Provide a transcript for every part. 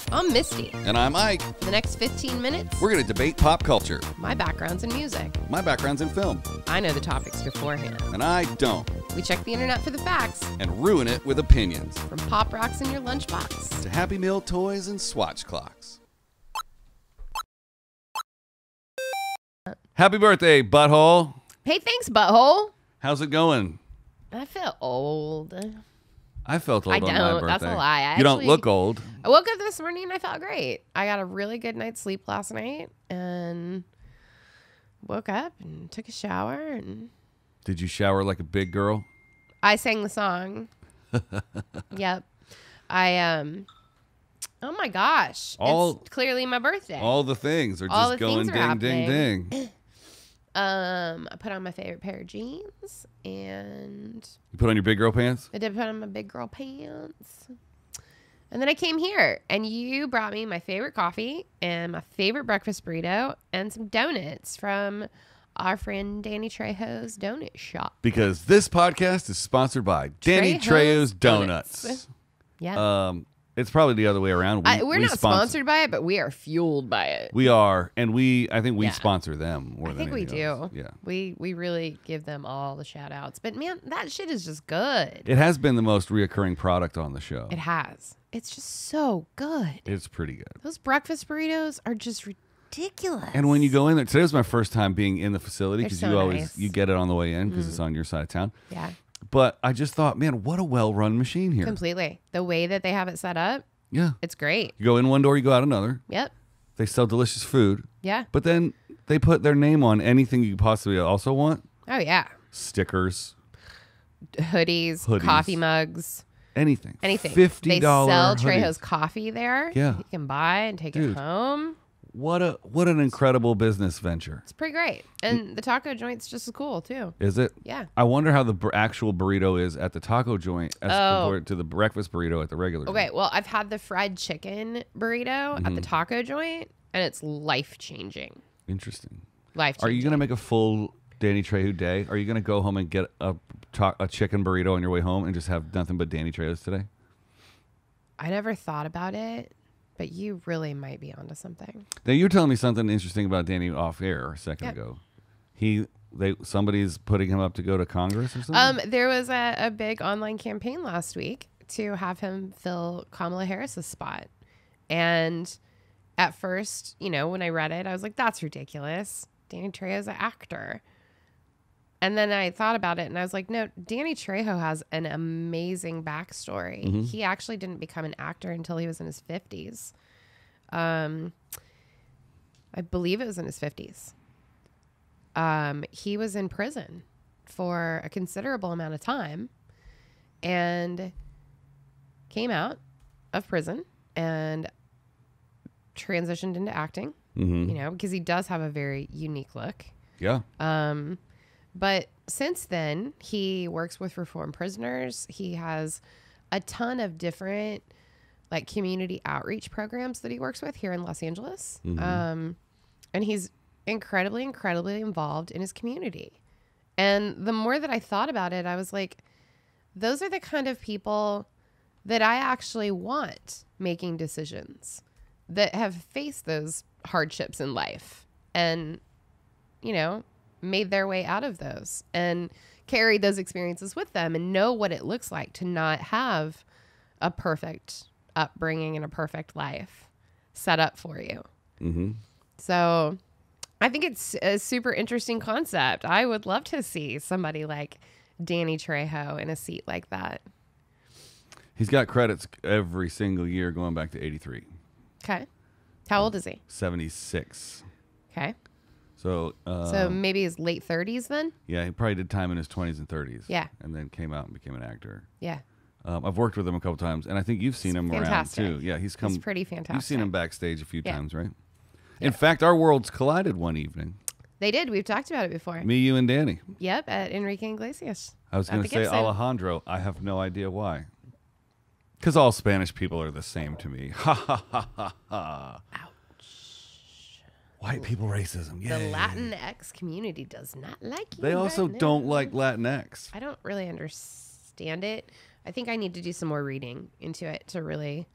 I'm Misty. And I'm Ike. The next 15 minutes, We're going to debate pop culture. my background's in music. My background's in film. I know the topics beforehand. And I don't. We check the internet for the facts, And ruin it with opinions. from pop rocks in your lunchbox. To Happy Meal toys and swatch clocks. Happy birthday, butthole. Hey, thanks, butthole. How's it going? I feel old. I felt old I on my don't. birthday. That's a lie. You don't look old. I woke up this morning and I felt great. I got a really good night's sleep last night and woke up and took a shower and Did you shower like a big girl? I sang the song. Yep. Oh my gosh. It's clearly my birthday. All the things are All just the going things are ding, ding, ding. I put on my favorite pair of jeans and You put on your big girl pants? I did put on my big girl pants. And then I came here and you brought me my favorite coffee and my favorite breakfast burrito and some donuts from our friend Danny Trejo's donut shop. Because this podcast is sponsored by Danny Trejo's Donuts. Yeah. It's probably the other way around. We're not sponsored by it, but we are fueled by it. We are, and I think we sponsor them more I than think we anything else. do. Yeah. We really give them all the shout outs. But man, that shit is just good. It has been the most reoccurring product on the show. It has. It's just so good. It's pretty good. Those breakfast burritos are just ridiculous. And when you go in there, today was my first time being in the facility because They're you so always nice. you get it on the way in because it's on your side of town. Yeah. But I just thought, man, what a well-run machine here. Completely. The way that they have it set up, Yeah. it's great. You go in one door, you go out another. Yep. They sell delicious food. Yeah. But then they put their name on anything you possibly also want. Oh, yeah. Stickers, Hoodies, Hoodies. coffee mugs, anything. anything. $50 They sell hoodies. Trejo's coffee there. Yeah. You can buy and take Dude. it home. What an incredible business venture. It's pretty great. And the taco joint's just as cool, too. Is it? Yeah. I wonder how the actual burrito is at the taco joint as compared to the breakfast burrito at the regular Okay, joint. well, I've had the fried chicken burrito at the taco joint, and it's life-changing. Interesting. Life-changing. Are you going to make a full Danny Trejo day? Are you going to go home and get a chicken burrito on your way home and just have nothing but Danny Trejo's today? I never thought about it, but you really might be onto something. Now, you were telling me something interesting about Danny off air a second ago. Somebody's putting him up to go to Congress or something? There was a big online campaign last week to have him fill Kamala Harris's spot. And at first, when I read it, I was like, that's ridiculous. Danny Trejo's an actor. And then I thought about it and I was like, no, Danny Trejo has an amazing backstory. Mm-hmm. He actually didn't become an actor until he was in his 50s. I believe it was in his 50s. He was in prison for a considerable amount of time and came out of prison and transitioned into acting, because he does have a very unique look. Yeah. But since then, he works with reformed prisoners. He has a ton of different community outreach programs that he works with here in Los Angeles. And he's incredibly, incredibly involved in his community. And the more that I thought about it, I was like, those are the kind of people that I actually want making decisions, that have faced those hardships in life and, made their way out of those and carried those experiences with them and know what it looks like to not have a perfect upbringing and a perfect life set up for you. Mm-hmm. So I think it's a super interesting concept. I would love to see somebody like Danny Trejo in a seat like that. He's got credits every single year going back to 83. Okay. How old is he? 76. Okay. So maybe his late 30s then? Yeah, he probably did time in his 20s and 30s. Yeah. And then came out and became an actor. Yeah. I've worked with him a couple times, and I think you've seen him fantastic. around too. Yeah, he's pretty fantastic. You've seen him backstage a few Yeah. times, right? Yeah. In fact, our worlds collided one evening. They did. We've talked about it before. Me, you, and Danny. Yep, at Enrique Iglesias. I was going to say Gibson. Alejandro. I have no idea why. Because all Spanish people are the same to me. Ha ha ha ha ha. Ouch. White people racism. Yeah. The Latinx community does not like you. They also right don't now. like Latinx. I don't really understand it. I think I need to do some more reading into it to really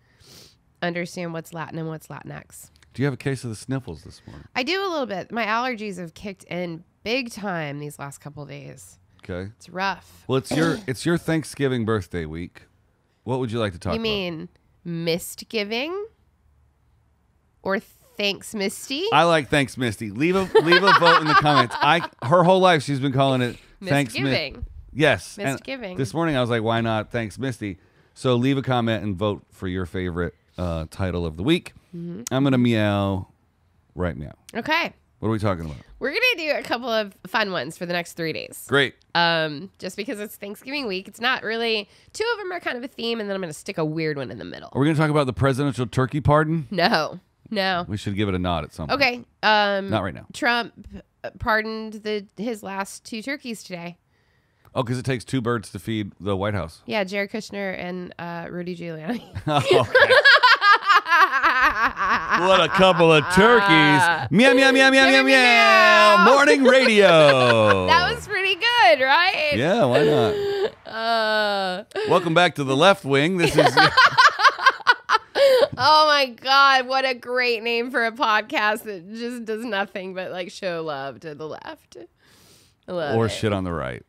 understand what's Latin and what's Latinx. Do you have a case of the sniffles this morning? I do a little bit. My allergies have kicked in big time these last couple days. Okay. It's rough. Well, it's your Thanksgiving birthday week. What would you like to talk about? You mean Mistgiving or Thanks Misty? I like Thanks Misty. Leave a vote in the comments. Her whole life she's been calling it Thanks Misty. Yes. Mistgiving. This morning I was like, why not Thanks Misty? So leave a comment and vote for your favorite title of the week. I'm gonna meow right meow. Okay. What are we talking about? We're going to do a couple of fun ones for the next 3 days. Great. Just because it's Thanksgiving week. It's not really... 2 of them are kind of a theme, and then I'm going to stick a weird one in the middle. Are we going to talk about the presidential turkey pardon? No. We should give it a nod at some point. Okay. Not right now. Trump pardoned his last 2 turkeys today. Oh, because it takes 2 birds to feed the White House. Yeah, Jared Kushner and Rudy Giuliani. Okay. What a couple of turkeys. Meow, meow, meow, meow, meow, meow. Morning radio. That was pretty good, right? Yeah, why not? Welcome back to The Left Wing. This is... Oh, my God. What a great name for a podcast that just does nothing but, like, show love to the left. I love or it. shit on the right.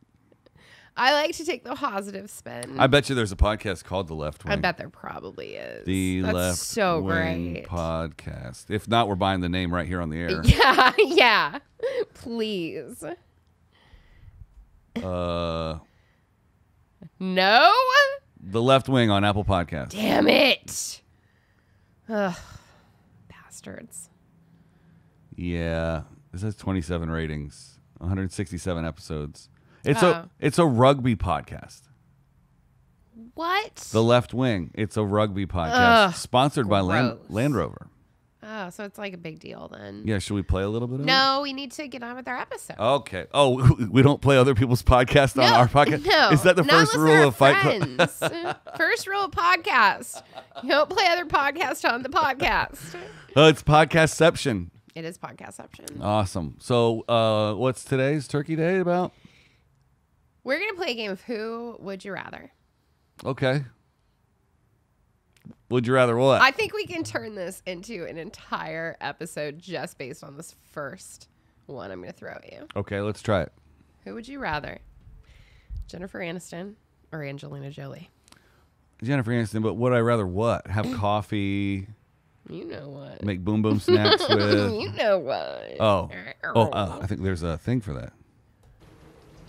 I like to take the positive spin. I bet you there's a podcast called The Left Wing. I bet there probably is. That's Left so Wing great. podcast. If not, we're buying the name right here on the air. Yeah. Please. No? The Left Wing on Apple Podcasts. Damn it. Ugh. Bastards. Yeah. This has 27 ratings, 167 episodes. Oh. It's a rugby podcast. What? The Left Wing. It's a rugby podcast. Ugh, sponsored by gross. Land Rover. Oh, so it's like a big deal then. Yeah, should we play a little bit of it? No, we need to get on with our episode. Okay. Oh, we don't play other people's podcasts on our podcast? No. Is that the Not first unless rule they're of Fight Club? friends. First rule of podcast. You don't play other podcasts on the podcast. Oh, it's podcastception. It is podcastception. Awesome. So what's today's Turkey Day about? We're going to play a game of Who Would You Rather. Okay. Would you rather what? I think we can turn this into an entire episode just based on this first one I'm going to throw at you. Okay, let's try it. Who would you rather? Jennifer Aniston or Angelina Jolie? Jennifer Aniston, but would I rather what? Have coffee? You know what. Make boom boom snacks with? You know what. I think there's a thing for that.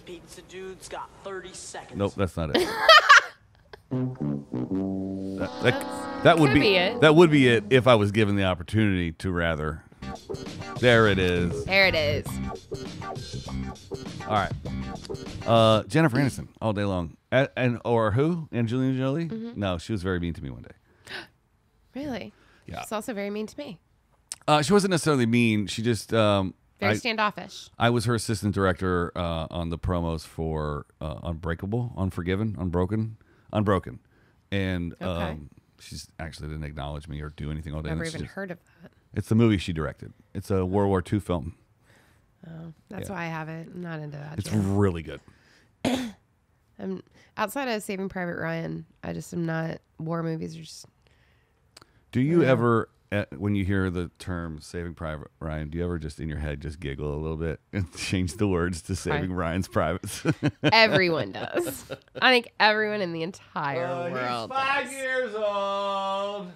Pizza dude's got 30 seconds. Nope, that's not it. That would could be it. That would be it if I was given the opportunity to rather. There it is. There it is. All right. Jennifer Aniston all day long. Or who? Angelina Jolie? Mm-hmm. No, she was very mean to me one day. Really? Yeah. She's also very mean to me. She wasn't necessarily mean. She just Very standoffish. I was her assistant director on the promos for Unbreakable, Unforgiven, Unbroken, and Okay. she actually didn't acknowledge me or do anything all day. Never And she even just- heard of that. It's the movie she directed. It's a World War II film. Oh, that's Yeah. why I have it. I'm not into that. It's Jim. really good. I'm outside of Saving Private Ryan. I just am not. War movies are just. Do you ever, when you hear the term Saving Private Ryan, do you ever just in your head just giggle a little bit and change the words to Saving Ryan's Privates? Everyone does. I think everyone in the entire world. He's 5 does. years old.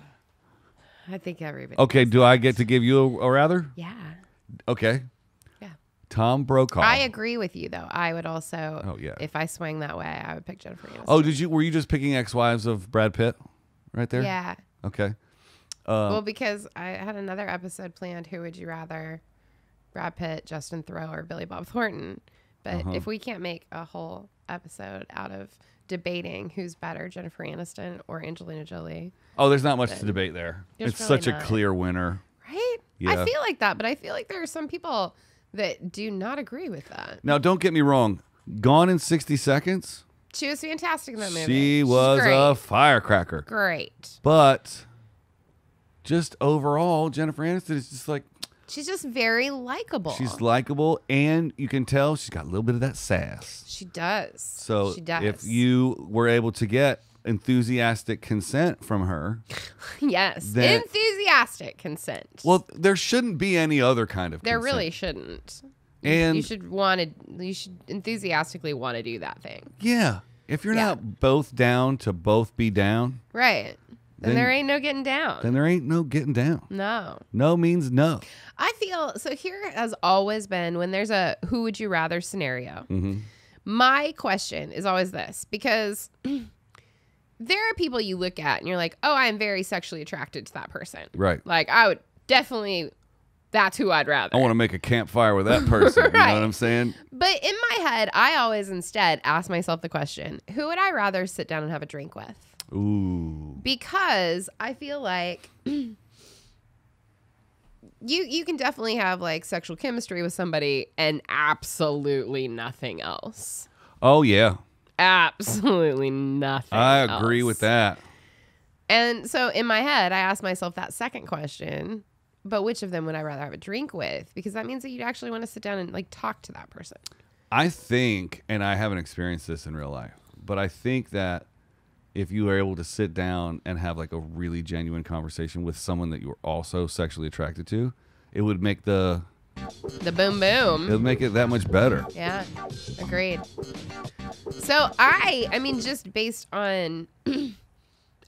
I think everybody. Okay, does do I that. get to give you a rather? Yeah. Okay. Yeah. Tom Brokaw. I agree with you though. I would also. Oh, yeah. If I swing that way, I would pick Jennifer Aniston. Oh, were you just picking ex-wives of Brad Pitt right there? Yeah. Okay. Well, because I had another episode planned. Who would you rather, Brad Pitt, Justin Theroux, or Billy Bob Thornton? But if we can't make a whole episode out of debating who's better, Jennifer Aniston or Angelina Jolie, Oh, there's not much to debate there. There's It's really such a not. clear winner. right? Yeah. I feel like that, but I feel like there are some people that do not agree with that. Now, don't get me wrong. Gone in 60 Seconds, She was fantastic in that movie. she She's was great. a firecracker. Great. But just overall, Jennifer Aniston is just like, She's just very likable. she's likable, and you can tell she's got a little bit of that sass. She does. So she does. if you were able to get enthusiastic consent from her. Yes. That- Enthusiastic consent. Well, there shouldn't be any other kind of there consent. really shouldn't. And you should enthusiastically want to do that thing. yeah, if you're Yeah. not both down to both be down, Right. Then there ain't no getting down. then there ain't no getting down. No. No means no. I feel so here has always been when there's a who would you rather scenario. Mm-hmm. My question is always this because there are people you look at and you're like, oh, I'm very sexually attracted to that person. Right. Like I would definitely, that's who I'd rather. I want to make a campfire with that person. You know Right. what I'm saying? But in my head, I always instead ask myself the question, who would I rather sit down and have a drink with? Ooh. Because I feel like you can definitely have like sexual chemistry with somebody and absolutely nothing else. Oh, yeah. Absolutely nothing I agree else. with that. And so in my head, I asked myself that second question, but which of them would I rather have a drink with? Because that means that you'd actually want to sit down and like talk to that person. I think, and I haven't experienced this in real life, but I think that if you were able to sit down and have like a really genuine conversation with someone that you were also sexually attracted to, it would make The boom boom. it would make it that much better. Yeah, agreed. So I mean, just based on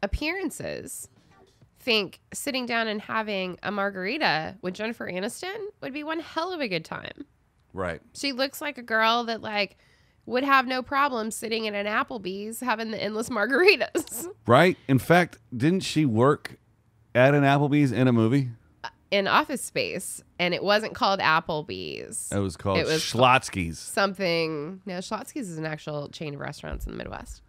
appearances, think sitting down and having a margarita with Jennifer Aniston would be one hell of a good time. Right. She looks like a girl that like would have no problem sitting in an Applebee's having the endless margaritas. Right. In fact, didn't she work at an Applebee's in a movie? In Office Space, and it wasn't called Applebee's. It was called It was Schlotsky's. Something. No, Schlotsky's is an actual chain of restaurants in the Midwest.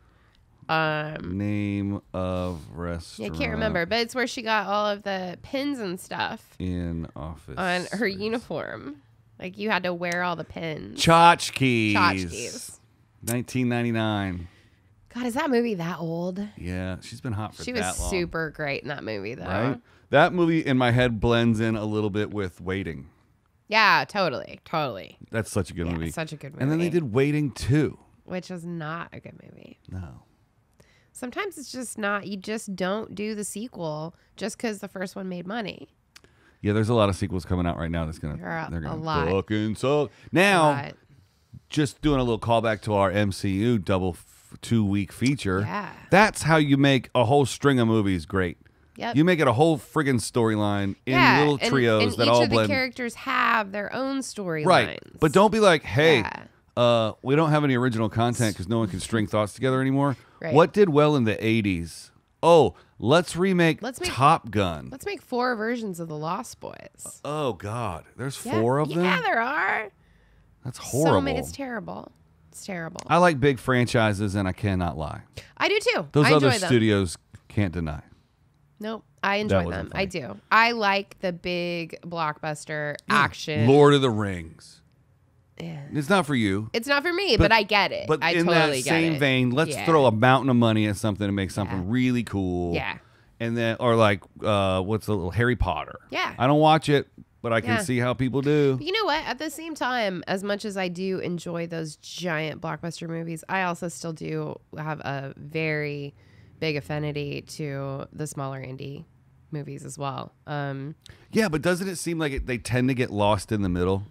Name of restaurant. I can't remember, but it's where she got all of the pins and stuff In Office on her Space. uniform. Like you had to wear all the pins. Tchotchkes. Tchotchkes. 1999. God, is that movie that old? Yeah, she's been hot for She that was long. super great in that movie, though. Right? That movie in my head blends in a little bit with Waiting. Yeah, totally. That's such a good Yeah, movie. such a good movie. And then they did Waiting 2. Which is not a good movie. No. Sometimes it's just not, you just don't do the sequel just because the first one made money. Yeah, there's a lot of sequels coming out right now that's There are they're a gonna lot. fucking suck. Now, But, just doing a little callback to our MCU double 2-week feature. Yeah. That's how you make a whole string of movies great. Yep. You make it a whole friggin' storyline in little and- trios and that each all of the blend. characters have their own storylines. Right. But don't be like, hey, Yeah. we don't have any original content because no one can string thoughts together anymore. Right. What did well in the 80s? Oh, let's make Top Gun. Let's make 4 versions of The Lost Boys. Oh, God. There's 4 of them? Yeah, there are. That's horrible. It's terrible. It's terrible. I like big franchises, and I cannot lie. I do too. Those I other enjoy them. studios can't deny. Nope. I That enjoy wasn't them. funny. I do. I like the big blockbuster action. Lord of the Rings. Yeah. It's not for you. It's not for me, but I get it. But I in totally that same get it. vein, let's Yeah. throw a mountain of money at something to make something Yeah. really cool. Yeah. And then, or like, what's the little Harry Potter? Yeah. I don't watch it, but I can Yeah. see how people do. But you know what? At the same time, as much as I do enjoy those giant blockbuster movies, I also still do have a very big affinity to the smaller indie movies as well. Yeah, but doesn't it seem like they tend to get lost in the middle?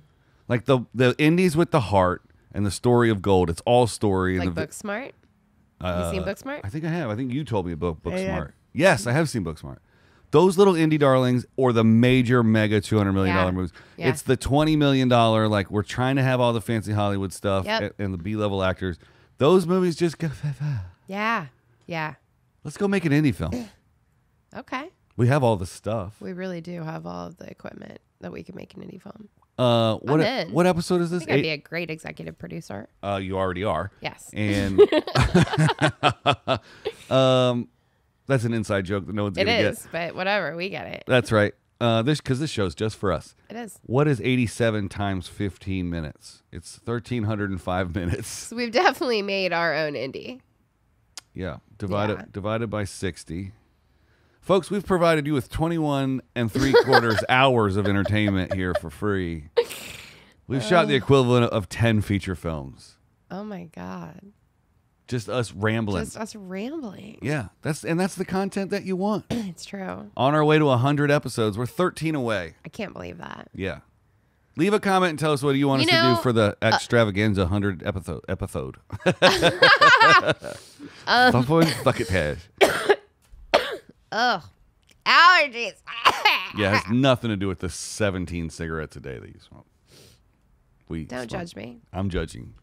Like the indies with the heart and the story of gold. It's all story. Like and the, Booksmart. Have you seen Booksmart? I think I have. I think you told me about Booksmart. Yeah. Yes, I have seen Booksmart. Those little indie darlings or the major mega $200 million Yeah. movies. Yeah. It's the $20 million, like we're trying to have all the fancy Hollywood stuff Yep. and the B-level actors. Those movies just go, Yeah. Yeah. let's go make an indie film. Okay. We have all the stuff. We really do have all of the equipment that we can make an indie film. What in. episode is I this? think I'd be a great executive producer. You already are. Yes. And that's an inside joke that no one's It gonna is, get. but whatever. We get it. That's right. Because this show's just for us. It is. What is 87 times 15 minutes? It's 1,305 minutes. So we've definitely made our own indie. Yeah. Yeah. Divided by 60. Folks, we've provided you with 21 3/4 hours of entertainment here for free. We've shot the equivalent of 10 feature films. Oh my God. Just us rambling. Just us rambling. Yeah, that's the content that you want. It's true. On our way to 100 episodes. We're 13 away. I can't believe that. Yeah. Leave a comment and tell us what you want us to do for the extravaganza 100 episode. Fuck it, hash. Ugh. Allergies. Yeah, it has nothing to do with the 17 cigarettes a day that you smoke. Don't judge me. I'm judging.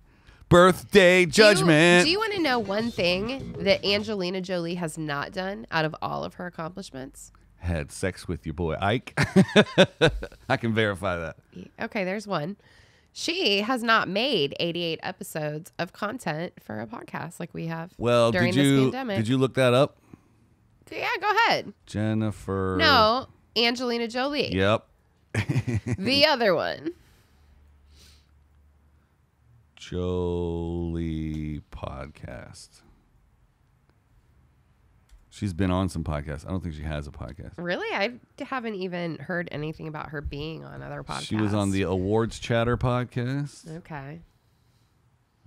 Birthday judgment. Do you want to know one thing that Angelina Jolie has not done out of all of her accomplishments? Had sex with your boy Ike. I can verify that. Okay, there's one. She has not made 88 episodes of content for a podcast like we have during this pandemic. Did you look that up? Yeah, go ahead. Jennifer. No, Angelina Jolie. Yep. The other one. Jolie podcast. She's been on some podcasts. I don't think she has a podcast. Really? I haven't even heard anything about her being on other podcasts. She was on the Awards Chatter podcast. Okay.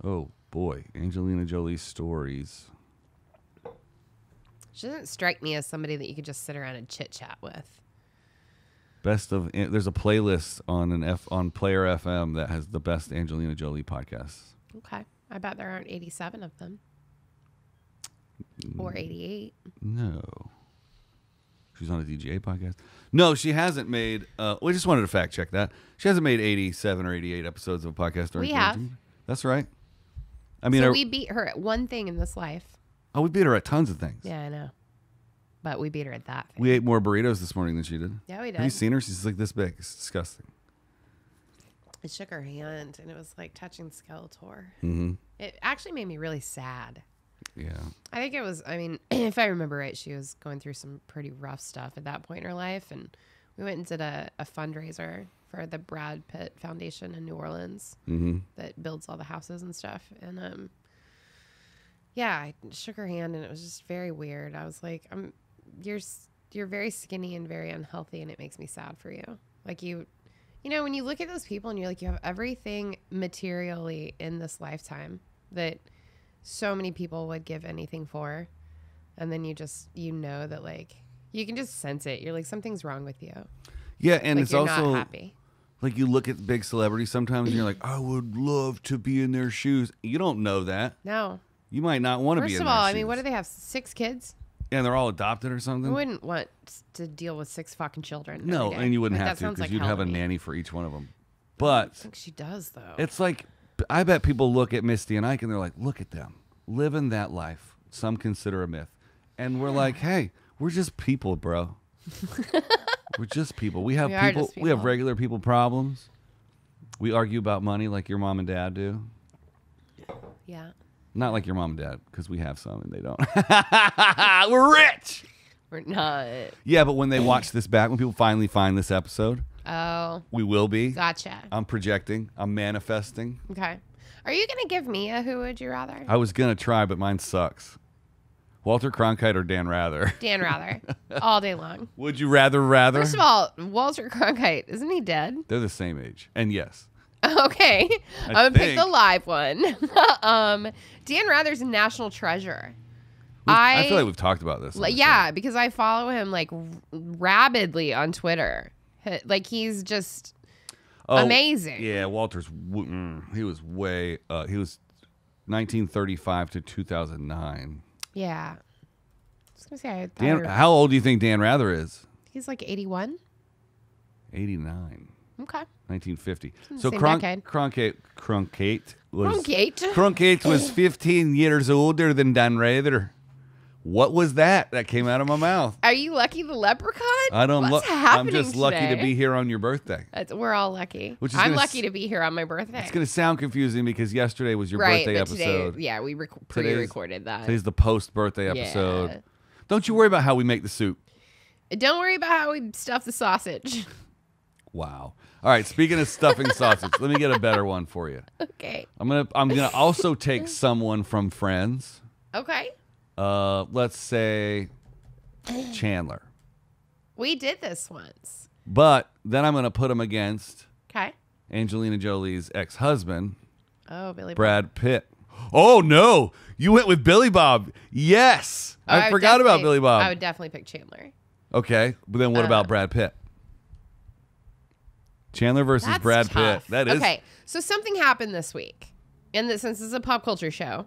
Oh, boy. Angelina Jolie stories. She doesn't strike me as somebody that you could just sit around and chit-chat with. There's a playlist on Player FM that has the best Angelina Jolie podcasts. Okay. I bet there aren't 87 of them. Or 88. No. She's on a DGA podcast. No, she hasn't made, we just wanted to fact check that. She hasn't made 87 or 88 episodes of a podcast during quarantine. Have. That's right. I mean, so we beat her at one thing in this life. Oh, we beat her at tons of things. Yeah, I know. But we beat her at that thing. We ate more burritos this morning than she did. Yeah, we did. Have you seen her? She's like this big. It's disgusting. I shook her hand, and it was like touching Skeletor. Mm-hmm. It actually made me really sad. Yeah. I think it was, I mean, if I remember right, she was going through some pretty rough stuff at that point in her life. And we went and did a fundraiser for the Brad Pitt Foundation in New Orleans that builds all the houses and stuff. And yeah, I shook her hand, and it was just very weird. I was like, you're very skinny and very unhealthy, and it makes me sad for you. Like you know, when you look at those people and you're like, you have everything materially in this lifetime that so many people would give anything for, and then you know that, like, you can just sense it. You're like, something's wrong with you. Yeah, and like, it's you're also not happy. Like, you look at big celebrities sometimes and you're like, I would love to be in their shoes. You don't know that. No. You might not want to be in their shoes. First of all, I mean, what do they have? 6 kids? Yeah, and they're all adopted or something? I wouldn't want to deal with 6 fucking children. No, and you wouldn't like, have to, because like you'd have a nanny for each one of them. But I think she does, though. it's like, I bet people look at Misty and Ike and they're like, look at them living that life. Some consider a myth. And we're like, hey, we're just people, bro. We're just people. We have people. We have regular people problems. We argue about money like your mom and dad do. Yeah. Not like your mom and dad, because we have some and they don't. We're rich. We're not. Yeah, but when they watch this back, when people finally find this episode, we will be. Gotcha. I'm projecting. I'm manifesting. Okay. Are you going to give me a who would you rather? I was going to try, but mine sucks. Walter Cronkite or Dan Rather? Dan Rather. All day long. Would you rather? First of all, Walter Cronkite, isn't he dead? They're the same age. And yes. Okay. I'm going to pick the live one. Dan Rather's a national treasure. I feel like we've talked about this. Yeah, because I follow him like rabidly on Twitter. Like, he's just amazing. Yeah, Walter's, he was way, he was 1935 to 2009. Yeah. I was going to say, how old do you think Dan Rather is? He's like 81. 89. Okay. 1950. So Cronkite was 15 years older than Dan Rather. What was that came out of my mouth? Are you Lucky the Leprechaun? What's happening I'm just lucky today? to be here on your birthday. We're all lucky. I'm lucky to be here on my birthday. It's going to sound confusing because yesterday was your birthday episode. Today, yeah, we pre-recorded that. Today's the post-birthday episode. Yeah. Don't you worry about how we make the soup. Don't worry about how we stuff the sausage. Wow. All right, speaking of stuffing sausage, let me get a better one for you. Okay. I'm gonna also take someone from Friends. Okay. Let's say Chandler. We did this once. But then I'm gonna put him against Angelina Jolie's ex-husband. Oh, Billy Brad Pitt. Oh no, you went with Billy Bob. Yes, I would forgot about definitely- Billy Bob. I would definitely pick Chandler. Okay, but then what about Brad Pitt? Chandler versus That's Brad tough. Pitt. That is okay. So something happened this week, and since this is a pop culture show,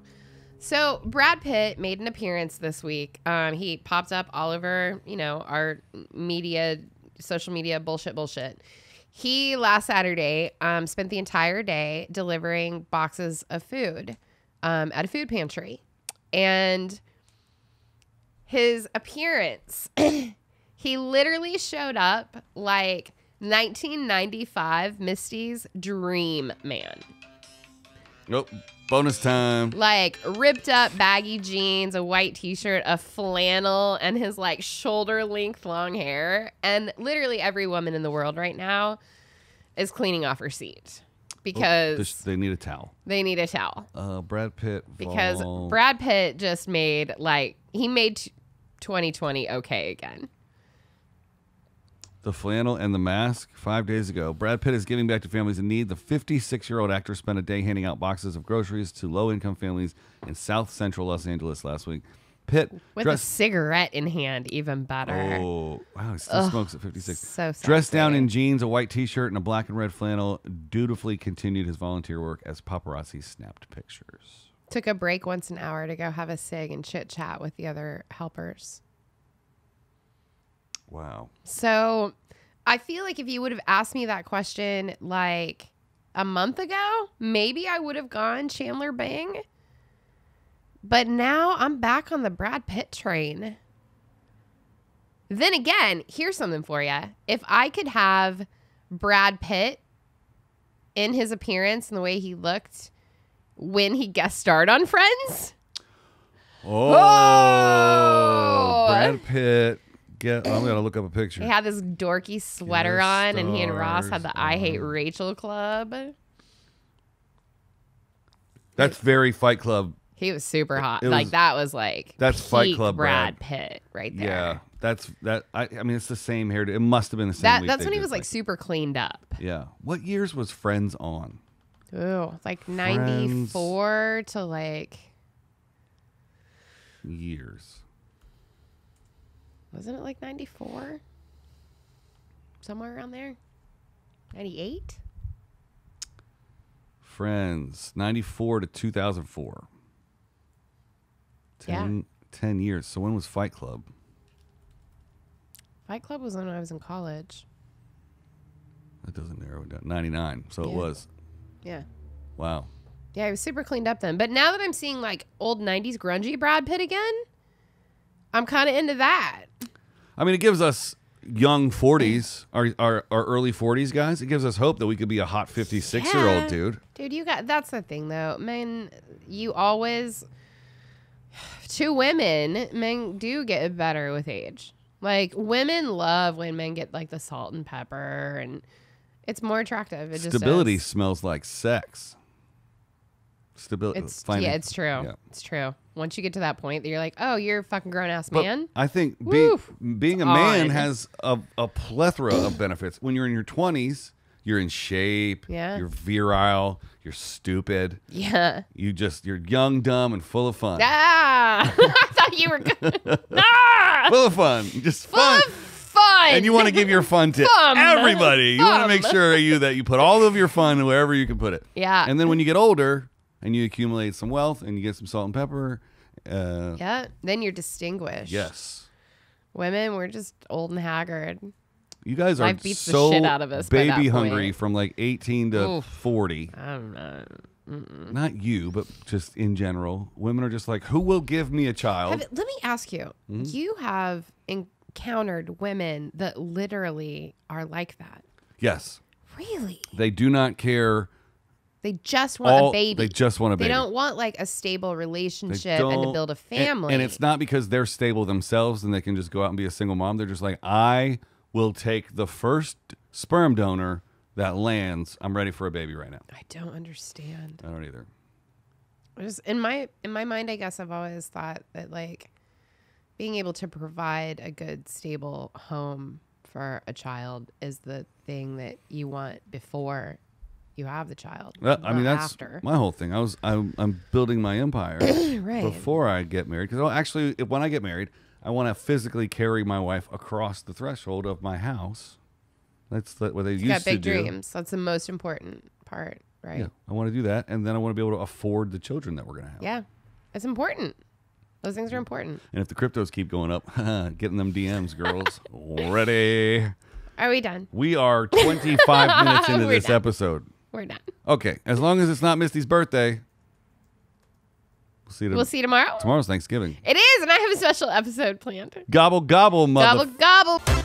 so Brad Pitt made an appearance this week. He popped up all over, our media, social media bullshit. He last Saturday spent the entire day delivering boxes of food at a food pantry, and his appearance, he literally showed up like 1995 Misty's dream man. Nope. Bonus time. Like ripped up baggy jeans, a white t-shirt, a flannel, and his like shoulder length long hair. And literally every woman in the world right now is cleaning off her seat because They need a towel. they need a towel. Brad Pitt. Because Brad Pitt just made he made 2020 okay again. The flannel and the mask 5 days ago. Brad Pitt is giving back to families in need. The 56-year-old actor spent a day handing out boxes of groceries to low-income families in South Central Los Angeles last week. Pitt With a cigarette in hand, even better. Oh, wow. He still smokes at 56. So sexy. Dressed down in jeans, a white t-shirt, and a black and red flannel, dutifully continued his volunteer work as paparazzi snapped pictures. Took a break once an hour to go have a cig and chit-chat with the other helpers. Wow. So I feel like if you would have asked me that question like a month ago, maybe I would have gone Chandler Bing. But now I'm back on the Brad Pitt train. Then again, here's something for you. If I could have Brad Pitt in his appearance and the way he looked when he guest starred on Friends. Oh! Brad Pitt. I'm going to look up a picture. He had this dorky sweater on, and he and Ross had the I Hate Rachel Club. That's very Fight Club. He was super hot. That's Fight Club Brad Pitt right there. Yeah, I mean, it's the same hair. It must have been the same. That's when he was like super cleaned up. Yeah. What years was Friends on? Ooh, like 94 to like years. Wasn't it like 94? Somewhere around there? 98? Friends, 94 to 2004. 10 years. So when was Fight Club? Fight Club was when I was in college. That doesn't narrow it down. 99. So it was. Yeah. Wow. Yeah, he was super cleaned up then. But now that I'm seeing like old 90s grungy Brad Pitt again, I'm kind of into that. I mean, it gives us young 40s, our early 40s guys. It gives us hope that we could be a hot 56-year-old dude. Dude, that's the thing though. Men, to women, men do get better with age. Like women love when men get like the salt and pepper, and it's more attractive. Stability smells like sex. Stability. It's true. Yeah. It's true. Once you get to that point, that you're like, oh, you're a fucking grown ass man. I think being a man has a plethora of benefits. When you're in your 20s, you're in shape. Yeah. You're virile. You're stupid. Yeah. You're young, dumb, and full of fun. Ah, I thought you were good. Ah, full of fun. Just fun. Full of fun. And you want to give your fun to everybody. You want to make sure that you put all of your fun wherever you can put it. Yeah. And then when you get older and you accumulate some wealth and you get some salt and pepper. Then you're distinguished. Yes. Women, we're just old and haggard. You guys are Life beats so the shit out of us baby hungry from like 18 to 40. I don't know. Not you, but just in general. Women are just like, who will give me a child? Let me ask you. You have encountered women that literally are like that. Yes. Really? They do not care. They just want a baby. They just want a baby. They don't want like a stable relationship and to build a family. And it's not because they're stable themselves and they can just go out and be a single mom. They're just like, I will take the first sperm donor that lands. I'm ready for a baby right now. I don't understand. I don't either. Just in my mind, I guess I've always thought that like being able to provide a good, stable home for a child is the thing that you want before you have the child. I mean, not that's after. my whole thing. I'm building my empire Right. before I get married. Because actually, when I get married, I want to physically carry my wife across the threshold of my house. That's what they used Got to big do. dreams. That's the most important part, right? Yeah, I want to do that, and then I want to be able to afford the children that we're going to have. Yeah. It's important. Those things are important. And if the cryptos keep going up, getting them DMs, girls. Ready? Are we done? We are 25 minutes into We're this done. episode. We're done. Okay, as long as it's not Misty's birthday. We'll see you tomorrow. Tomorrow's Thanksgiving. It is, and I have a special episode planned. Gobble, gobble, mother. Gobble, gobble.